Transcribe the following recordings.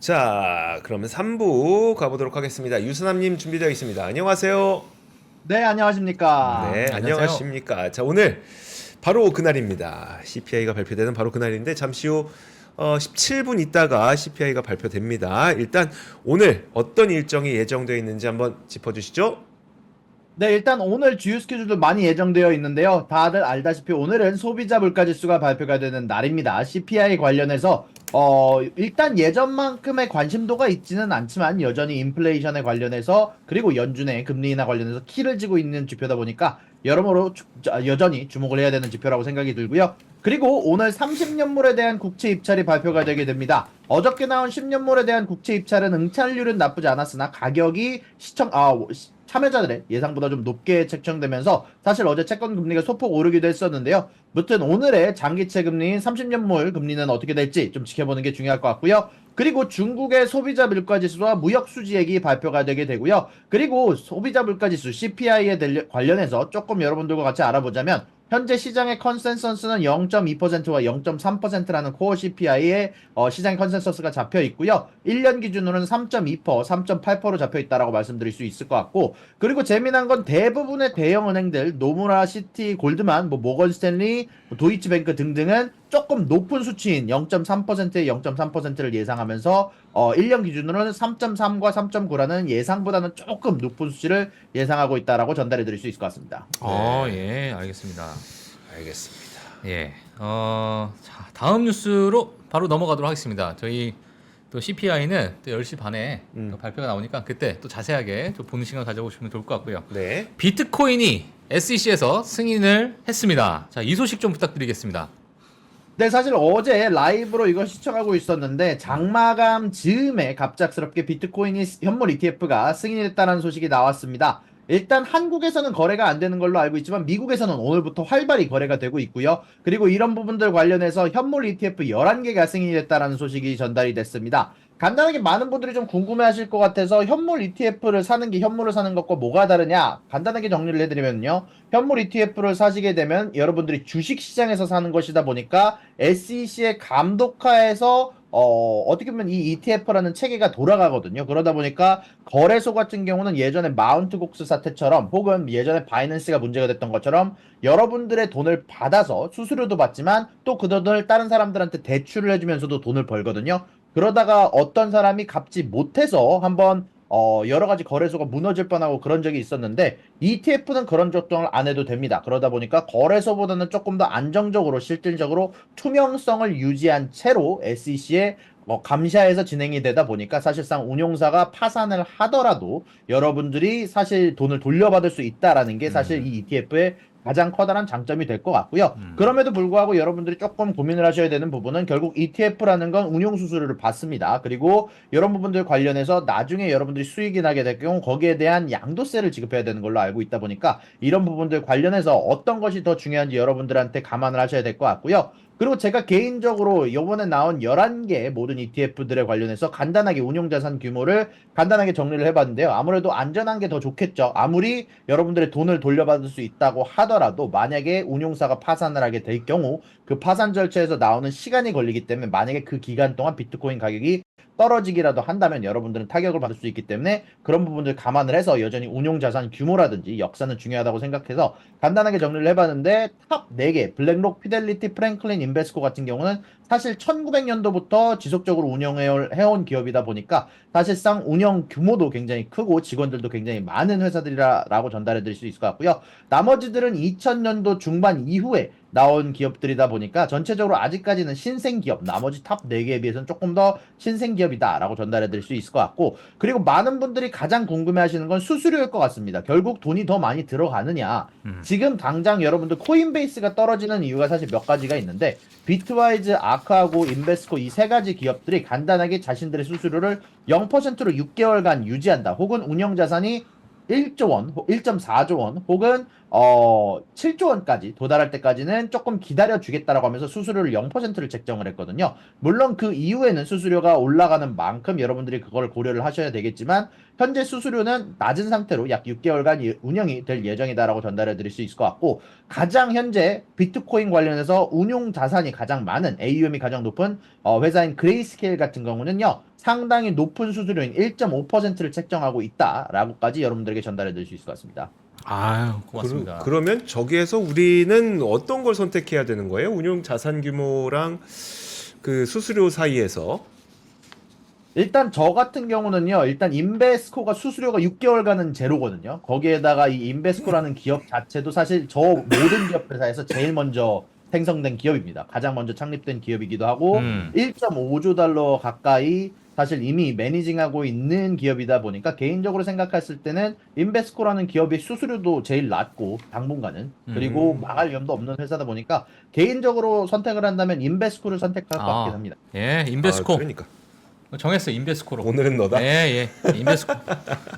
자, 그러면 3부 가보도록 하겠습니다. 유선남님 준비되어 있습니다. 안녕하세요. 네, 안녕하십니까. 네, 안녕하세요. 안녕하십니까. 자, 오늘 바로 그날입니다. CPI가 발표되는 바로 그날인데 잠시 후 17분 있다가 CPI가 발표됩니다. 일단 오늘 어떤 일정이 예정되어 있는지 한번 짚어주시죠. 네, 일단 오늘 주요 스케줄도 많이 예정되어 있는데요. 다들 알다시피 오늘은 소비자 물가지수가 발표가 되는 날입니다. CPI 관련해서 일단 예전만큼의 관심도가 있지는 않지만 여전히 인플레이션에 관련해서 그리고 연준의 금리 인하 관련해서 키를 쥐고 있는 지표다 보니까 여러모로 여전히 주목을 해야 되는 지표라고 생각이 들고요. 그리고 오늘 30년물에 대한 국채 입찰이 발표가 되게 됩니다. 어저께 나온 10년물에 대한 국채 입찰은 응찰률은 나쁘지 않았으나 가격이 참여자들의 예상보다 좀 높게 책정되면서 사실 어제 채권 금리가 소폭 오르기도 했었는데요. 무튼 오늘의 장기채 금리인 30년물 금리는 어떻게 될지 좀 지켜보는 게 중요할 것 같고요. 그리고 중국의 소비자 물가지수와 무역 수지액이 발표가 되게 되고요. 그리고 소비자 물가지수 CPI에 관련해서 조금 여러분들과 같이 알아보자면 현재 시장의 컨센서스는 0.2%와 0.3%라는 코어 CPI에 시장 컨센서스가 잡혀 있고요. 1년 기준으로는 3.2%, 3.8%로 잡혀 있다라고 말씀드릴 수 있을 것 같고, 그리고 재미난 건 대부분의 대형 은행들, 노무라, 시티, 골드만, 모건 스탠리, 도이치뱅크 등등은 조금 높은 수치인 0.3%의 0.3%를 예상하면서 1년 기준으로는 3.3과 3.9라는 예상보다는 조금 높은 수치를 예상하고 있다라고 전달해 드릴 수 있을 것 같습니다. 예, 알겠습니다. 알겠습니다. 예, 자, 다음 뉴스로 바로 넘어가도록 하겠습니다. 저희 또 CPI는 또 10시 반에 또 발표가 나오니까 그때 또 자세하게 좀 보는 시간 가져보시면 좋을 것 같고요. 네. 비트코인이 SEC에서 승인을 했습니다. 자, 이 소식 좀 부탁드리겠습니다. 네, 사실 어제 라이브로 이걸 시청하고 있었는데 장마감 즈음에 갑작스럽게 비트코인이 현물 ETF가 승인했다는 소식이 나왔습니다. 일단 한국에서는 거래가 안 되는 걸로 알고 있지만 미국에서는 오늘부터 활발히 거래가 되고 있고요. 그리고 이런 부분들 관련해서 현물 ETF 11개가 승인이 됐다는 소식이 전달이 됐습니다. 간단하게 많은 분들이 좀 궁금해하실 것 같아서 현물 ETF를 사는 게 현물을 사는 것과 뭐가 다르냐 간단하게 정리를 해드리면요. 현물 ETF를 사시게 되면 여러분들이 주식시장에서 사는 것이다 보니까 SEC의 감독하에서 어떻게 보면 이 ETF라는 체계가 돌아가거든요. 그러다 보니까 거래소 같은 경우는 예전에 마운트곡스 사태처럼 혹은 예전에 바이낸스가 문제가 됐던 것처럼 여러분들의 돈을 받아서 수수료도 받지만 또 그 돈을 다른 사람들한테 대출을 해주면서도 돈을 벌거든요. 그러다가 어떤 사람이 갚지 못해서 한번 여러 가지 거래소가 무너질 뻔하고 그런 적이 있었는데 ETF는 그런 조정을 안 해도 됩니다. 그러다 보니까 거래소보다는 조금 더 안정적으로 실질적으로 투명성을 유지한 채로 SEC의 감시하에서 진행이 되다 보니까 사실상 운용사가 파산을 하더라도 여러분들이 사실 돈을 돌려받을 수 있다라는 게 사실 이 ETF의 가장 커다란 장점이 될 것 같고요. 그럼에도 불구하고 여러분들이 조금 고민을 하셔야 되는 부분은 결국 ETF라는 건 운용 수수료를 받습니다. 그리고 이런 부분들 관련해서 나중에 여러분들이 수익이 나게 될 경우 거기에 대한 양도세를 지급해야 되는 걸로 알고 있다 보니까 이런 부분들 관련해서 어떤 것이 더 중요한지 여러분들한테 감안을 하셔야 될 것 같고요. 그리고 제가 개인적으로 이번에 나온 11개 모든 ETF들에 관련해서 간단하게 운용자산 규모를 간단하게 정리를 해봤는데요. 아무래도 안전한 게 더 좋겠죠. 아무리 여러분들의 돈을 돌려받을 수 있다고 하더라도 만약에 운용사가 파산을 하게 될 경우 그 파산 절차에서 나오는 시간이 걸리기 때문에 만약에 그 기간 동안 비트코인 가격이 떨어지기라도 한다면 여러분들은 타격을 받을 수 있기 때문에 그런 부분들 감안을 해서 여전히 운용자산 규모라든지 역사는 중요하다고 생각해서 간단하게 정리를 해봤는데 탑 4개 블랙록, 피델리티, 프랭클린, 인베스코 같은 경우는 사실 1900년도부터 지속적으로 운영해온 기업이다 보니까 사실상 운영 규모도 굉장히 크고 직원들도 굉장히 많은 회사들이라고 전달해 드릴 수 있을 것 같고요. 나머지들은 2000년도 중반 이후에 나온 기업들이다 보니까 전체적으로 아직까지는 신생기업, 나머지 탑 4개에 비해서는 조금 더 신생기업이다라고 전달해 드릴 수 있을 것 같고, 그리고 많은 분들이 가장 궁금해 하시는 건 수수료일 것 같습니다. 결국 돈이 더 많이 들어가느냐. 지금 당장 여러분들 코인베이스가 떨어지는 이유가 사실 몇 가지가 있는데 비트와이즈, 아크하고 인베스코 이 세 가지 기업들이 간단하게 자신들의 수수료를 0%로 6개월간 유지한다. 혹은 운영자산이 1조 원, 1.4조 원, 혹은 7조 원까지 도달할 때까지는 조금 기다려 주겠다라고 하면서 수수료를 0%를 책정을 했거든요. 물론 그 이후에는 수수료가 올라가는 만큼 여러분들이 그걸 고려를 하셔야 되겠지만 현재 수수료는 낮은 상태로 약 6개월간 운영이 될 예정이다라고 전달해 드릴 수 있을 것 같고, 가장 현재 비트코인 관련해서 운용 자산이 가장 많은, AUM이 가장 높은 회사인 그레이스케일 같은 경우는요, 상당히 높은 수수료인 1.5%를 책정하고 있다라고까지 여러분들에게 전달해 드릴 수 있을 것 같습니다. 아유, 고맙습니다. 그러면 저기에서 우리는 어떤 걸 선택해야 되는 거예요? 운용 자산 규모랑 그 수수료 사이에서. 일단 저 같은 경우는요, 일단 인베스코가 수수료가 6개월간은 제로거든요. 거기에다가 이 인베스코라는 기업 자체도 사실 저 모든 기업 회사에서 제일 먼저 생성된 기업입니다. 가장 먼저 창립된 기업이기도 하고 1.5조 달러 가까이 사실 이미 매니징하고 있는 기업이다 보니까 개인적으로 생각했을 때는 인베스코라는 기업의 수수료도 제일 낮고 당분간은, 그리고 망할 위험도 없는 회사다 보니까 개인적으로 선택을 한다면 인베스코를 선택할 것 같긴 합니다. 예, 인베스코. 그러니까 정했어요. 인베스코로. 오늘은 너다. 예, 예. 인베스코.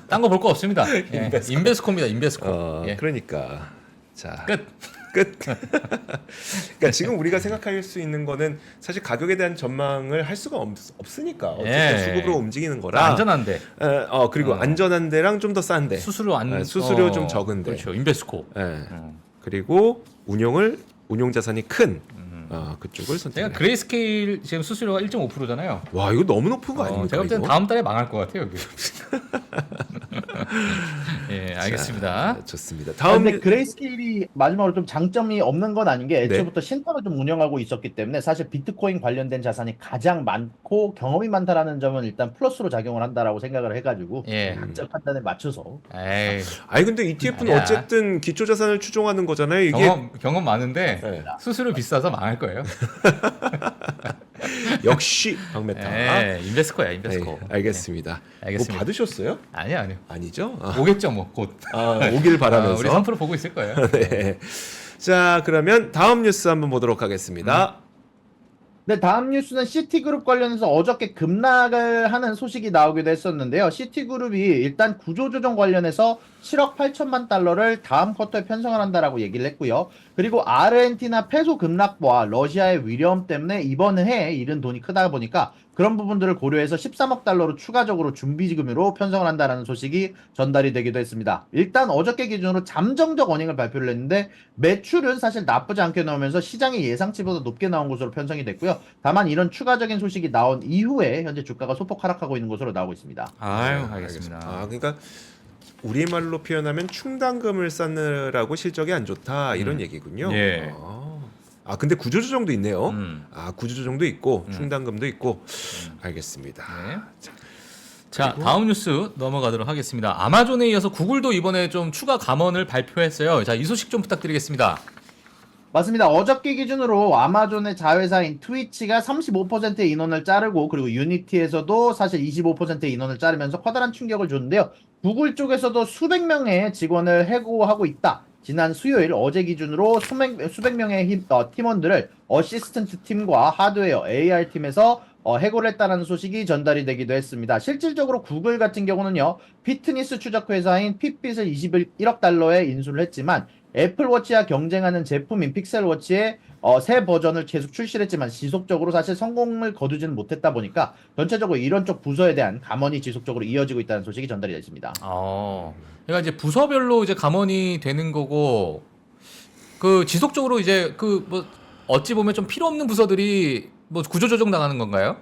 딴 거 볼 거 없습니다. 예. 인베스코입니다. 인베스코. 예. 그러니까 자 끝. 끝. 그러니까 지금 우리가 생각할 수 있는 거는 사실 가격에 대한 전망을 할 수가 없으니까 어쨌든 예. 수급으로 움직이는 거라. 안전한데. 그리고 안전한 데랑 좀 더 싼데. 수수료 좀 적은데. 그렇죠. 인베스코. 예. 그리고 운용 자산이 큰 그쪽을 제가 선택. 그레이스케일 지금 수수료가 1.5%잖아요. 와 이거 너무 높은 거 아닙니까? 제가 볼 때는 이거? 다음 달에 망할 것 같아요. 여기. 예, 알겠습니다. 자, 좋습니다. 근데 다음 그레이스케일이 마지막으로 좀 장점이 없는 건 아닌 게, 네. 애초부터 신탁을 좀 운영하고 있었기 때문에 사실 비트코인 관련된 자산이 가장 많고 경험이 많다라는 점은 일단 플러스로 작용을 한다라고 생각을 해가지고 예. 각자 판단에 맞춰서. 에이, 아니 근데 ETF는 아니야. 어쨌든 기초 자산을 추종하는 거잖아요. 이게 경험 많은데 네. 수수료 비싸서 망할 거예요. 역시 박메타. 예, 인베스코야, 인베스코. 네, 알겠습니다. 예, 알겠습니다. 뭐 받으셨어요? 아니요. 아니죠? 오겠죠, 뭐 곧. 오길 바라면서. 우리 3% 보고 있을 거예요. 네. 자, 그러면 다음 뉴스 한번 보도록 하겠습니다. 네, 다음 뉴스는 시티그룹 관련해서 어저께 급락을 하는 소식이 나오기도 했었는데요. 시티그룹이 일단 구조조정 관련해서 7억 8천만 달러를 다음 쿼터에 편성을 한다라고 얘기를 했고요. 그리고 아르헨티나 페소 급락과 러시아의 위험 때문에 이번 해에 잃은 돈이 크다 보니까 그런 부분들을 고려해서 13억 달러로 추가적으로 준비지급으로 편성을 한다는 소식이 전달이 되기도 했습니다. 일단 어저께 기준으로 잠정적 어닝을 발표를 했는데 매출은 사실 나쁘지 않게 나오면서 시장의 예상치보다 높게 나온 것으로 편성이 됐고요. 다만 이런 추가적인 소식이 나온 이후에 현재 주가가 소폭 하락하고 있는 것으로 나오고 있습니다. 아유, 알겠습니다. 그러니까 우리말로 표현하면 충당금을 쌓느라고 실적이 안 좋다 이런 얘기군요. 예. 근데 구조조정도 있네요. 음. 구조조정도 있고 충당금도 있고. 알겠습니다. 네. 자, 다음 뉴스 넘어가도록 하겠습니다. 아마존에 이어서 구글도 이번에 좀 추가 감원을 발표했어요. 자, 이 소식 좀 부탁드리겠습니다. 맞습니다. 어저께 기준으로 아마존의 자회사인 트위치가 35%의 인원을 자르고, 그리고 유니티에서도 사실 25%의 인원을 자르면서 커다란 충격을 줬는데요. 구글 쪽에서도 수백 명의 직원을 해고하고 있다. 지난 수요일 어제 기준으로 수백 명의 팀원들을 어시스턴트 팀과 하드웨어 AR 팀에서 해고를 했다는 소식이 전달이 되기도 했습니다. 실질적으로 구글 같은 경우는요, 피트니스 추적 회사인 핏빗을 21억 달러에 인수를 했지만 애플워치와 경쟁하는 제품인 픽셀워치의 새 버전을 계속 출시를 했지만 지속적으로 사실 성공을 거두지는 못했다 보니까 전체적으로 이런 쪽 부서에 대한 감원이 지속적으로 이어지고 있다는 소식이 전달이 됐습니다. 그러니까 이제 부서별로 이제 감원이 되는 거고, 그 지속적으로 이제 그 뭐 어찌 보면 좀 필요 없는 부서들이 뭐 구조조정 당하는 건가요?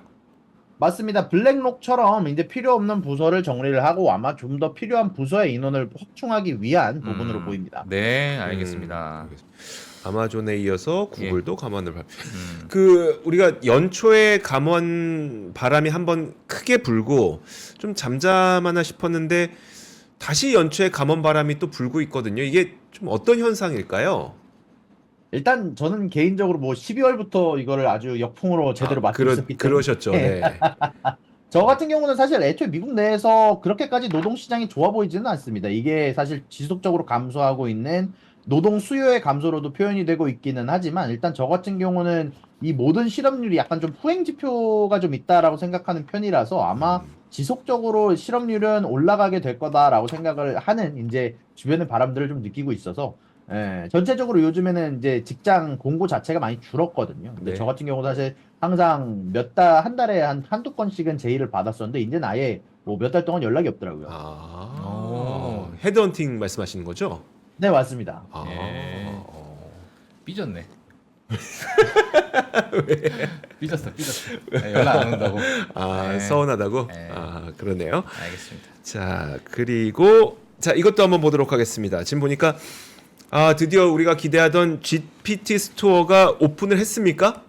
맞습니다. 블랙록처럼 이제 필요 없는 부서를 정리를 하고 아마 좀 더 필요한 부서의 인원을 확충하기 위한 부분으로 보입니다. 네, 알겠습니다. 아마존에 이어서 구글도 감원을 발표. 우리가 연초에 감원 바람이 한번 크게 불고 좀 잠잠하나 싶었는데 다시 연초에 감원 바람이 또 불고 있거든요. 이게 좀 어떤 현상일까요? 일단 저는 개인적으로 뭐 12월부터 이거를 아주 역풍으로 제대로 맞고 있었기 때문에 그러셨죠. 네. 저 같은 경우는 사실 애초에 미국 내에서 그렇게까지 노동시장이 좋아 보이지는 않습니다. 이게 사실 지속적으로 감소하고 있는 노동 수요의 감소로도 표현이 되고 있기는 하지만, 일단 저 같은 경우는 이 모든 실업률이 약간 좀 후행 지표가 좀 있다라고 생각하는 편이라서 아마 지속적으로 실업률은 올라가게 될 거다라고 생각을 하는 이제 주변의 바람들을 좀 느끼고 있어서, 전체적으로 요즘에는 이제 직장 공고 자체가 많이 줄었거든요. 근데 네. 저 같은 경우 사실 항상 한 달에 한두 건씩은 제의를 받았었는데, 이제는 아예 뭐 몇 달 동안 연락이 없더라고요. 오. 헤드헌팅 말씀하시는 거죠? 네, 맞습니다. 아, 예. 어. 삐졌네. 삐졌어. 네, 연락 안 온다고. 아, 네. 서운하다고? 네. 아, 그러네요. 알겠습니다. 자, 그리고 자, 이것도 한번 보도록 하겠습니다. 지금 보니까 드디어 우리가 기대하던 GPT 스토어가 오픈을 했습니까?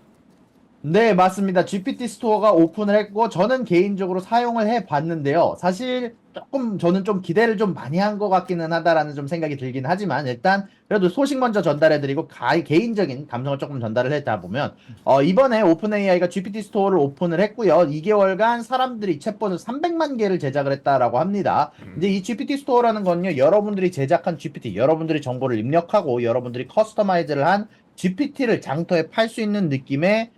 네, 맞습니다. GPT 스토어가 오픈을 했고, 저는 개인적으로 사용을 해 봤는데요. 사실 조금 저는 좀 기대를 좀 많이 한 것 같기는 하다라는 좀 생각이 들긴 하지만, 일단 그래도 소식 먼저 전달해 드리고, 개인적인 감성을 조금 전달을 했다 보면, 이번에 오픈 AI가 GPT 스토어를 오픈을 했고요. 2개월간 사람들이 챗봇을 300만 개를 제작을 했다라고 합니다. 이제 이 GPT 스토어라는 건요, 여러분들이 제작한 GPT, 여러분들이 정보를 입력하고, 여러분들이 커스터마이즈를 한 GPT를 장터에 팔 수 있는 느낌의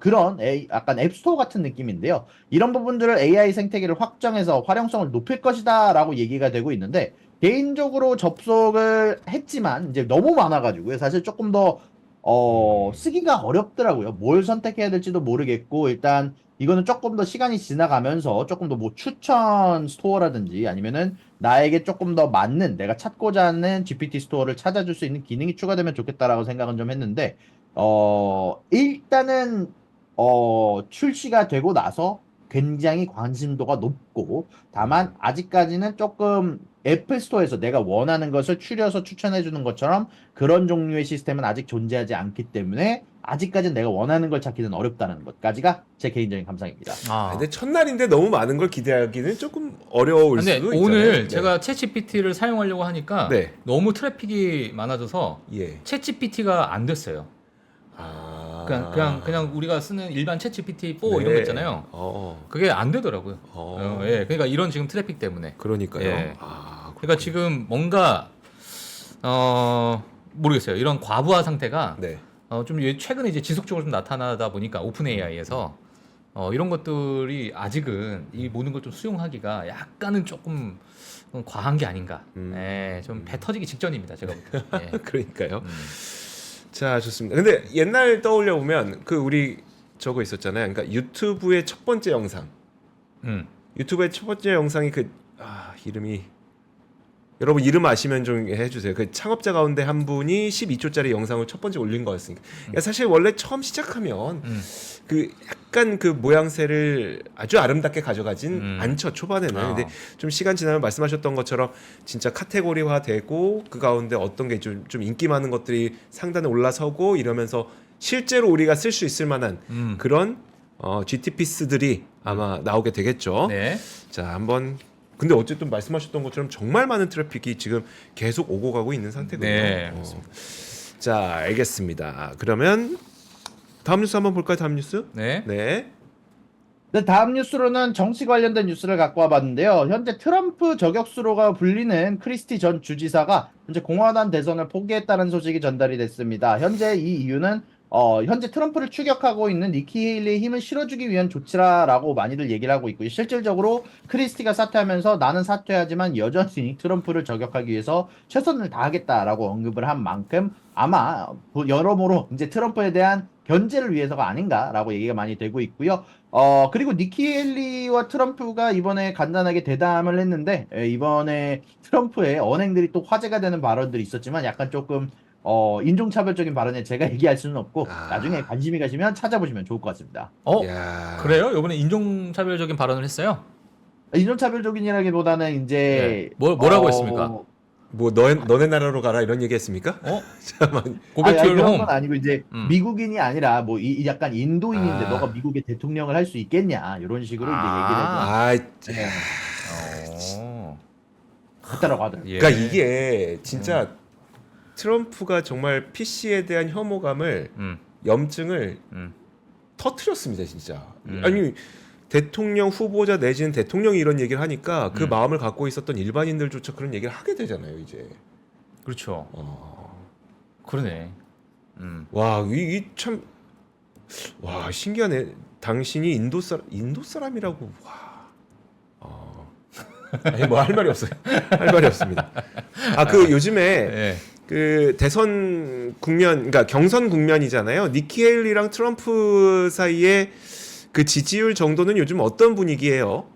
그런 약간 앱스토어 같은 느낌인데요. 이런 부분들을 AI 생태계를 확정해서 활용성을 높일 것이다 라고 얘기가 되고 있는데, 개인적으로 접속을 했지만 이제 너무 많아가지고요. 사실 조금 더 쓰기가 어렵더라고요. 뭘 선택해야 될지도 모르겠고, 일단 이거는 조금 더 시간이 지나가면서 조금 더 뭐 추천 스토어라든지 아니면은 나에게 조금 더 맞는 내가 찾고자 하는 GPT 스토어를 찾아줄 수 있는 기능이 추가되면 좋겠다라고 생각은 좀 했는데, 일단은 출시가 되고 나서 굉장히 관심도가 높고, 다만 아직까지는 조금 애플 스토어에서 내가 원하는 것을 추려서 추천해 주는 것처럼 그런 종류의 시스템은 아직 존재하지 않기 때문에 아직까지는 내가 원하는 걸 찾기는 어렵다는 것까지가 제 개인적인 감상입니다. 근데 첫날인데 너무 많은 걸 기대하기는 조금 어려울 근데 수도 있잖아요. 오늘 네. 제가 챗GPT를 사용하려고 하니까 네. 너무 트래픽이 많아져서 예. 챗GPT가 안 됐어요. 그냥 우리가 쓰는 일반 챗GPT 4 이런 거 있잖아요. 그게 안 되더라고요. 예, 그러니까 이런 지금 트래픽 때문에. 그러니까요. 예. 그렇군요. 그러니까 지금 뭔가 모르겠어요. 이런 과부하 상태가 네. 좀 최근에 이제 지속적으로 좀 나타나다 보니까 오픈 AI에서 이런 것들이 아직은 이 모든 걸 좀 수용하기가 약간은 조금 과한 게 아닌가. 예, 좀 배 터지기 직전입니다. 제가 볼 때. 예. 그러니까요. 자, 좋습니다. 근데 옛날 떠올려 보면 우리 저거 있었잖아요. 그러니까 유튜브의 첫 번째 영상. 유튜브의 첫 번째 영상이 이름이 여러분 이름 아시면 좀 해주세요. 그 창업자 가운데 한 분이 12초짜리 영상을 첫 번째 올린 거였으니까. 그러니까 사실 원래 처음 시작하면 약간 그 모양새를 아주 아름답게 가져가진 않죠, 초반에는. 근데 좀 시간 지나면 말씀하셨던 것처럼 진짜 카테고리화되고 그 가운데 어떤 게 좀 인기 많은 것들이 상단에 올라서고 이러면서 실제로 우리가 쓸 수 있을 만한 그런 GTP스들이 아마 나오게 되겠죠. 네. 자, 한번. 근데 어쨌든 말씀하셨던 것처럼 정말 많은 트래픽이 지금 계속 오고 가고 있는 상태거든요. 네, 자, 알겠습니다. 그러면 다음 뉴스 한번 볼까요? 다음 뉴스? 네. 네. 네, 다음 뉴스로는 정치 관련된 뉴스를 갖고 와봤는데요. 현재 트럼프 저격수로가 불리는 크리스티 전 주지사가 현재 공화당 대선을 포기했다는 소식이 전달이 됐습니다. 현재 이 이유는 현재 트럼프를 추격하고 있는 니키 헤일리의 힘을 실어주기 위한 조치라라고 많이들 얘기를 하고 있고요. 실질적으로 크리스티가 사퇴하면서 나는 사퇴하지만 여전히 트럼프를 저격하기 위해서 최선을 다하겠다라고 언급을 한 만큼 아마 여러모로 이제 트럼프에 대한 견제를 위해서가 아닌가라고 얘기가 많이 되고 있고요. 그리고 니키 헤일리와 트럼프가 이번에 간단하게 대담을 했는데, 이번에 트럼프의 언행들이 또 화제가 되는 발언들이 있었지만 약간 조금 인종차별적인 발언에 제가 얘기할 수는 없고 나중에 관심이 가시면 찾아보시면 좋을 것 같습니다. 야. 그래요? 이번에 인종차별적인 발언을 했어요? 인종차별적인이라기보다는 이제 뭐라고 했습니까? 뭐 너네 나라로 가라 이런 얘기했습니까? 잠깐만. 고백투 그런 홈. 건 아니고 이제 미국인이 아니라 뭐 약간 인도인인데 너가 미국의 대통령을 할 수 있겠냐 이런 식으로 이제 얘기를 해서 했다라고 하더라고요. 예. 그러니까 이게 진짜 트럼프가 정말 PC에 대한 혐오감을 염증을 터트렸습니다, 진짜. 아니 대통령 후보자 내지는 대통령이 이런 얘기를 하니까 그 마음을 갖고 있었던 일반인들조차 그런 얘기를 하게 되잖아요, 이제. 그렇죠. 그러네. 와, 이 참 와, 신기하네. 당신이 인도 사람이라고. 와. 아니 뭐 할 말이 없어요. 할 말이 없습니다. 요즘에 예. 그 대선 국면, 그러니까 경선 국면이잖아요. 니키 헤일리랑 트럼프 사이에 그 지지율 정도는 요즘 어떤 분위기예요?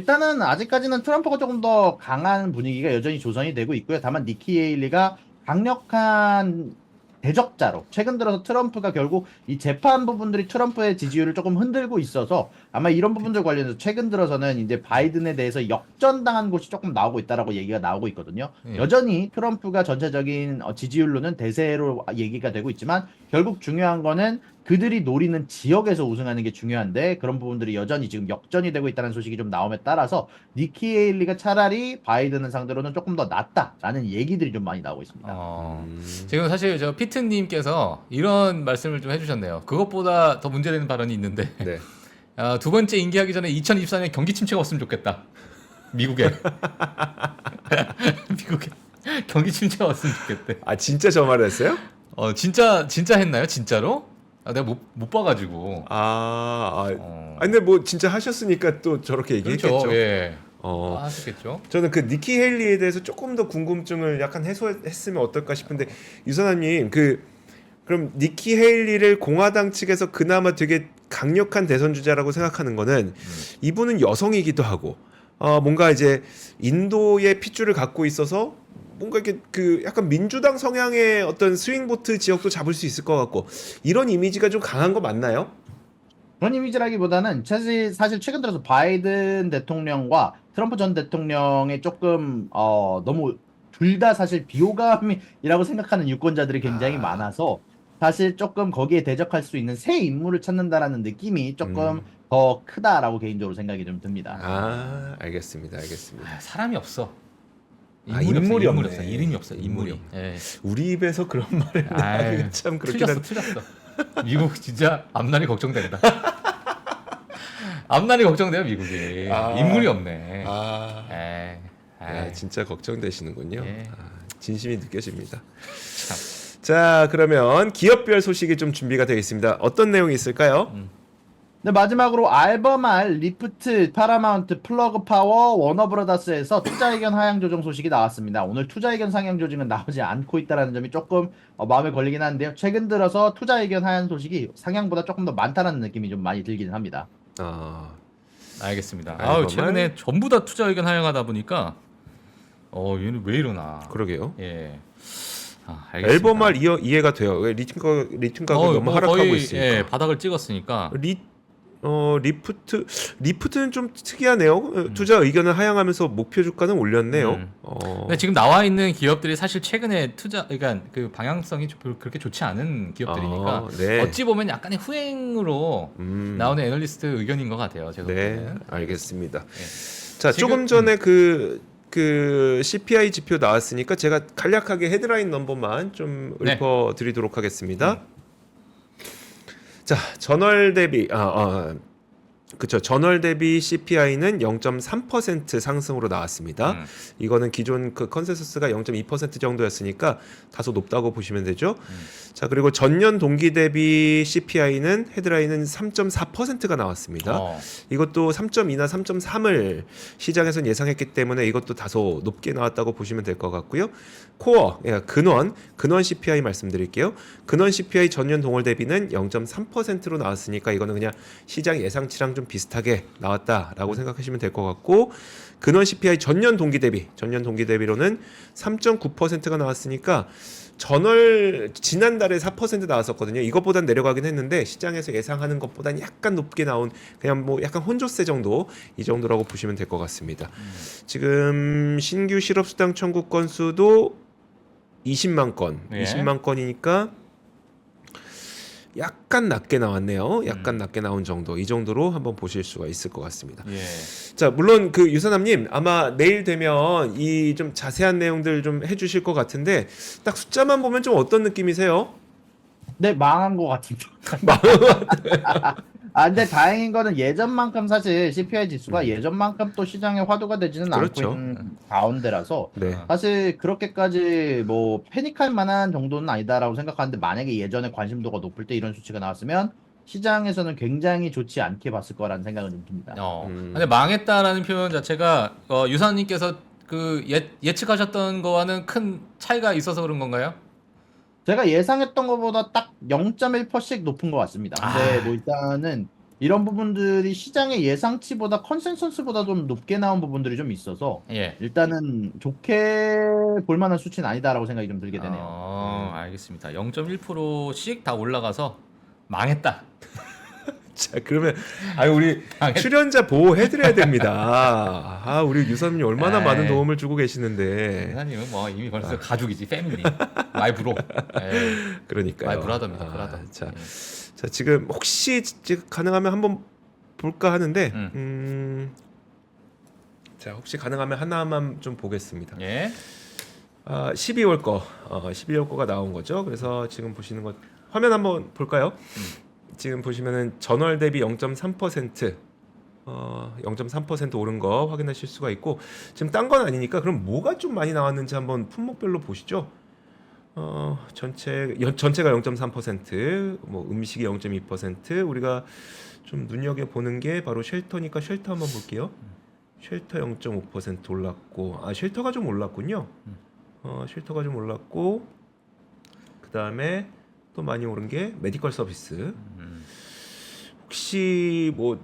일단은 아직까지는 트럼프가 조금 더 강한 분위기가 여전히 조성이 되고 있고요. 다만 니키 헤일리가 강력한 대적자로 최근 들어서 트럼프가 결국 이 재판 부분들이 트럼프의 지지율을 조금 흔들고 있어서 아마 이런 부분들 관련해서 최근 들어서는 이제 바이든에 대해서 역전당한 곳이 조금 나오고 있다라고 얘기가 나오고 있거든요. 예. 여전히 트럼프가 전체적인 지지율로는 대세로 얘기가 되고 있지만 결국 중요한 거는 그들이 노리는 지역에서 우승하는 게 중요한데 그런 부분들이 여전히 지금 역전이 되고 있다는 소식이 좀 나옴에 따라서 니키 헤일리가 차라리 바이든을 상대로는 조금 더 낫다라는 얘기들이 좀 많이 나오고 있습니다. 지금 사실 저 피트님께서 이런 말씀을 좀 해주셨네요. 그것보다 더 문제되는 발언이 있는데 네. 두 번째 임기하기 전에 2024년에 경기 침체가 없으면 좋겠다. 미국에 미국에 경기 침체가 없으면 좋겠대. 아 진짜 저 말을 했어요? 진짜 했나요? 진짜로? 내가 못 봐가지고. 근데 뭐 진짜 하셨으니까 또 저렇게 얘기했겠죠. 그렇죠. 예. 어, 하셨겠죠. 저는 그 니키 헤일리에 대해서 조금 더 궁금증을 약간 해소했으면 어떨까 싶은데 유선아님 그럼 니키 헤일리를 공화당 측에서 그나마 되게 강력한 대선 주자라고 생각하는 거는 이분은 여성이기도 하고 뭔가 이제 인도의 핏줄을 갖고 있어서 뭔가 이렇게 그 약간 민주당 성향의 어떤 스윙보트 지역도 잡을 수 있을 것 같고 이런 이미지가 좀 강한 거 맞나요? 그런 이미지라기보다는 사실 최근 들어서 바이든 대통령과 트럼프 전 대통령의 조금 너무 둘 다 사실 비호감이라고 생각하는 유권자들이 굉장히 많아서 사실 조금 거기에 대적할 수 있는 새 인물을 찾는다라는 느낌이 조금 더 크다라고 개인적으로 생각이 좀 듭니다. 알겠습니다. 사람이 없어. 인물이 없네. 없어. 이름이 없어. 인물이. 예. 우리 입에서 그런 말을 나오기가 참 그렇긴 틀렸어. 미국 진짜 앞날이 걱정된다. 앞날이 걱정돼요 미국이. 인물이 없네. 진짜 걱정되시는군요. 예. 진심이 느껴집니다. 참. 자, 그러면 기업별 소식이 좀 준비가 되어 있습니다. 어떤 내용이 있을까요? 네, 마지막으로 알버말, 리프트, 파라마운트, 플러그 파워, 워너브라더스에서 투자 의견 하향 조정 소식이 나왔습니다. 오늘 투자 의견 상향 조정은 나오지 않고 있다는 점이 조금 마음에 걸리긴 한데요. 최근 들어서 투자 의견 하향 소식이 상향보다 조금 더 많다는 느낌이 좀 많이 들기는 합니다. 알겠습니다. 알버말? 최근에 전부 다 투자 의견 하향하다 보니까 얘는 왜 이러나. 그러게요. 예. 알겠습니다. 앨범말 이해가 돼요. 왜 리튬 가격이 너무 뭐 하락하고 거의, 있으니까. 예, 바닥을 찍었으니까. 리프트는 좀 특이하네요. 투자 의견을 하향하면서 목표 주가는 올렸네요. 근데 지금 나와 있는 기업들이 사실 최근에 그러니까 그 방향성이 별로 그렇게 좋지 않은 기업들이니까 네. 어찌 보면 약간의 후행으로 나오는 애널리스트 의견인 것 같아요. 제가 네, 보기에는. 알겠습니다. 예. 자, 지금- 조금 전에 그 CPI 지표 나왔으니까 제가 간략하게 헤드라인 넘버만 좀 네. 읊어드리도록 하겠습니다. 자, 전월 대비 그쵸. 전월 대비 CPI는 0.3% 상승으로 나왔습니다. 이거는 기존 그 컨센서스가 0.2% 정도였으니까 다소 높다고 보시면 되죠. 자, 그리고 전년 동기 대비 CPI는 헤드라인은 3.4%가 나왔습니다. 이것도 3.2나 3.3을 시장에선 예상했기 때문에 이것도 다소 높게 나왔다고 보시면 될 것 같고요. 코어, 근원 CPI 말씀드릴게요. 근원 CPI 전년 동월 대비는 0.3%로 나왔으니까 이거는 그냥 시장 예상치랑 좀 비슷하게 나왔다라고 생각하시면 될 것 같고, 근원 CPI 전년 동기 대비로는 3.9%가 나왔으니까 지난달에 4% 나왔었거든요. 이것보단 내려가긴 했는데 시장에서 예상하는 것보단 약간 높게 나온, 그냥 뭐 약간 혼조세 정도, 이 정도라고 보시면 될 것 같습니다. 지금 신규 실업수당 청구 건수도 20만 건, 네. 20만 건이니까 약간 낮게 나왔네요. 약간 낮게 나온 정도, 이 정도로 한번 보실 수가 있을 것 같습니다. 예. 자, 물론 그 유선남님 아마 내일 되면 이 좀 자세한 내용들 좀 해주실 것 같은데 딱 숫자만 보면 좀 어떤 느낌이세요? 네, 망한 것 같습니다. 근데 다행인 거는 예전만큼 사실 CPI 지수가 예전만큼 또 시장에 화두가 되지는 그렇죠. 않고 있는 가운데라서 네. 사실 그렇게까지 뭐 패닉할 만한 정도는 아니다라고 생각하는데, 만약에 예전에 관심도가 높을 때 이런 수치가 나왔으면 시장에서는 굉장히 좋지 않게 봤을 거라는 생각은 좀 듭니다. 근데 망했다라는 표현 자체가 유사님께서 그 예측하셨던 거와는 큰 차이가 있어서 그런 건가요? 제가 예상했던 것보다 딱 0.1%씩 높은 것 같습니다. 근데 뭐 일단은 이런 부분들이 시장의 예상치보다 컨센서스보다 좀 높게 나온 부분들이 좀 있어서 예. 일단은 좋게 볼 만한 수치는 아니다라고 생각이 좀 들게 되네요. 알겠습니다. 0.1%씩 다 올라가서 망했다. 자, 그러면 우리 출연자 보호해드려야 됩니다. 우리 유선님 얼마나 에이. 많은 도움을 주고 계시는데. 회사님은 뭐 이미 벌써 가족이지, 패밀리. 마이 브로. 에이, 그러니까요. 마이 브라더입니다. 브라더. 자, 예. 자, 지금 혹시 가능하면 한번 볼까 하는데, 자, 혹시 가능하면 하나만 좀 보겠습니다. 예. 12월 거, 12월 거가 나온 거죠. 그래서 지금 보시는 것 화면 한번 볼까요? 지금 보시면은 전월 대비 0.3% 0.3% 오른 거 확인하실 수가 있고, 지금 딴 건 아니니까 그럼 뭐가 좀 많이 나왔는지 한번 품목별로 보시죠. 전체가 0.3%, 뭐 음식이 0.2%, 우리가 좀 눈여겨 보는 게 바로 쉘터니까 쉘터 한번 볼게요. 쉘터 0.5% 올랐고, 쉘터가 좀 올랐군요. 쉘터가 좀 올랐고, 그 다음에 또 많이 오른 게 메디컬 서비스. 혹시 뭐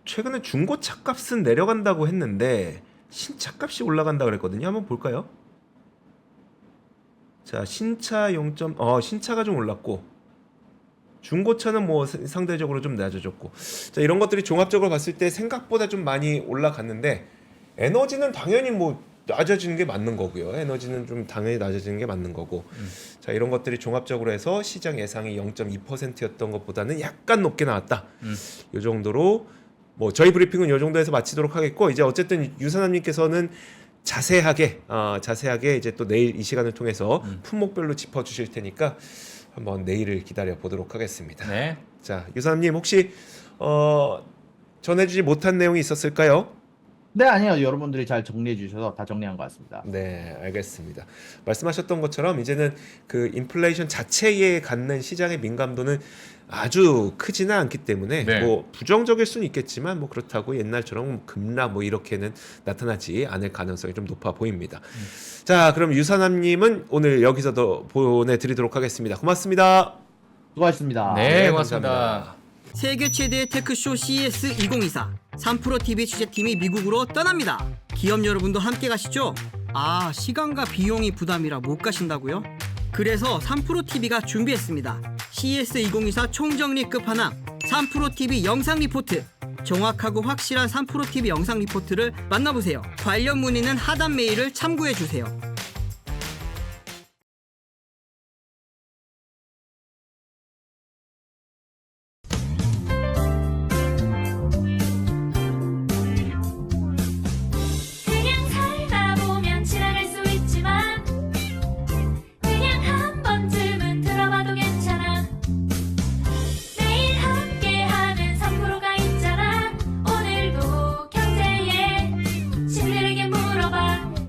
최근에 중고차 값은 내려간다고 했는데 신차 값이 올라간다 그랬거든요. 한번 볼까요? 자, 신차 신차가 좀 올랐고, 중고차는 뭐 상대적으로 좀 낮아졌고. 자, 이런 것들이 종합적으로 봤을 때 생각보다 좀 많이 올라갔는데, 에너지는 당연히 뭐 낮아지는 게 맞는 거고요. 에너지는 좀 당연히 낮아지는 게 맞는 거고. 자, 이런 것들이 종합적으로 해서 시장 예상이 0.2%였던 것보다는 약간 높게 나왔다. 이 정도로 뭐 저희 브리핑은 이 정도에서 마치도록 하겠고, 이제 어쨌든 유선남님께서는 자세하게 이제 또 내일 이 시간을 통해서 품목별로 짚어주실 테니까 한번 내일을 기다려 보도록 하겠습니다. 네. 자, 유선남님 혹시 전해주지 못한 내용이 있었을까요? 네, 아니요. 여러분들이 잘 정리해 주셔서 다 정리한 것 같습니다. 네, 알겠습니다. 말씀하셨던 것처럼 이제는 그 인플레이션 자체에 갖는 시장의 민감도는 아주 크지는 않기 때문에 네. 뭐 부정적일 수는 있겠지만 뭐 그렇다고 옛날처럼 급락 뭐 이렇게는 나타나지 않을 가능성이 좀 높아 보입니다. 자, 그럼 유선남님은 오늘 여기서 더 보내드리도록 하겠습니다. 고맙습니다. 수고하셨습니다. 네, 감사합니다. 고맙습니다. 세계 최대의 테크쇼 CES 2024 3프로TV 취재팀이 미국으로 떠납니다. 기업 여러분도 함께 가시죠? 시간과 비용이 부담이라 못 가신다고요? 그래서 3프로TV가 준비했습니다. CES 2024 총정리 끝판왕 3프로TV 영상 리포트. 정확하고 확실한 3프로TV 영상 리포트를 만나보세요. 관련 문의는 하단 메일을 참고해주세요.